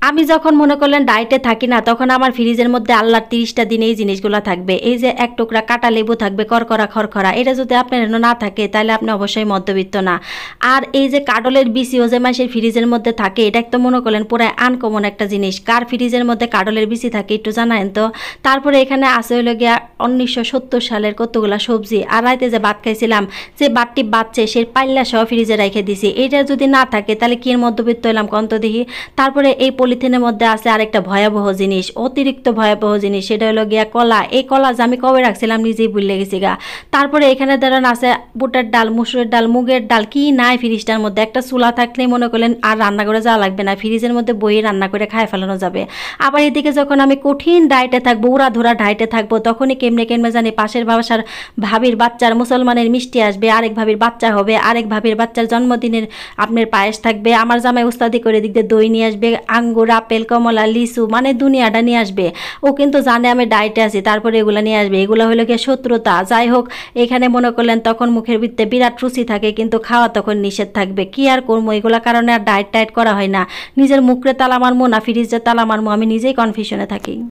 আমি যখন মনে করলেন ডায়েটে থাকি না, তখন আমার ফ্রিজের মধ্যে আল্লাহর 30টা দিন এই জিনিসগুলো থাকবে। এই যে এক টুকরা কাটা লেবু থাকবে করকরা খরখরা, এটা যদি আপনার না থাকে তাহলে আপনি অবশ্যই মধ্যবিত্ত না। আর এই যে কাডলের বিচিও যে মাসের ফ্রিজের মধ্যে থাকে, এটা তো মনে করলেন পুরো আনকমন একটা জিনিস। কার ফ্রিজের মধ্যে কাডলের বিচি থাকে একটু জানায়েন তো। তারপরে এখানে আছে হলো গিয়া 1970 সালের কতগুলা সবজি। আর রাইতে যে ভাত খাইছিলাম, যে বাটটি বাচ্চে সেই পাল্লা সহ ফ্রিজে রেখে দিছি। এটা যদি না থাকে তাহলে কি এর মধ্যবিত্ত হলাম কন্ত দেখি। তারপরে এই পলিথিনের মধ্যে আছে আরেকটা ভয়াবহ জিনিস, অতিরিক্ত ভয়াবহ জিনিস, সেটা হলো গিয়া কলা। এই কলা যে আমি কবে রাখছিলাম নিজেই ভুলে গেছি গা। তারপরে এখানে ধরেন আছে বুটের ডাল, মুসুরের ডাল, মুগের ডাল, কি নাই ফ্রিজটার মধ্যে। একটা চুলা থাকলেই মনে করলেন আর রান্না করে যাওয়া লাগবে না, ফ্রিজের মধ্যে বইয়ে রান্না করে খায় ফেলানো যাবে। আবার এদিকে যখন আমি কঠিন ডায়েটে থাকবো, উড়াধুরা ডায়েটে থাকবো, তখনই কেমনে কেমনে জানি পাশের বাসার ভাবির বাচ্চার মুসলমানের মিষ্টি আসবে, আরেক ভাবির বাচ্চা হবে, আরেক ভাবির বাচ্চার জন্মদিনের আপনার পায়েস থাকবে, আমার জামাই উস্তাদি করে দিক দিয়ে দই নিয়ে আসবে, আঙ্গুর, আপেল, কমলা, লিচু, মানে দুনিয়াটা নিয়ে আসবে। ও কিন্তু জানে আমি ডায়েটে আছি, তারপরে এগুলো নিয়ে আসবে। এগুলো হলো গিয়ে শত্রুতা। যাই হোক, এখানে মনে করলেন তখন মুখের ভিতরে বিরাট রুচি থাকে, কিন্তু খাওয়া তখন নিষেধ থাকবে। কি আর করবো, এগুলো কারণে আর ডায়েট টায়েট করা হয় না। নিজের মুখরে তালা মারমো না ফ্রিজে তালা মারমো, আমি নিজেই কনফিউশনে থাকি।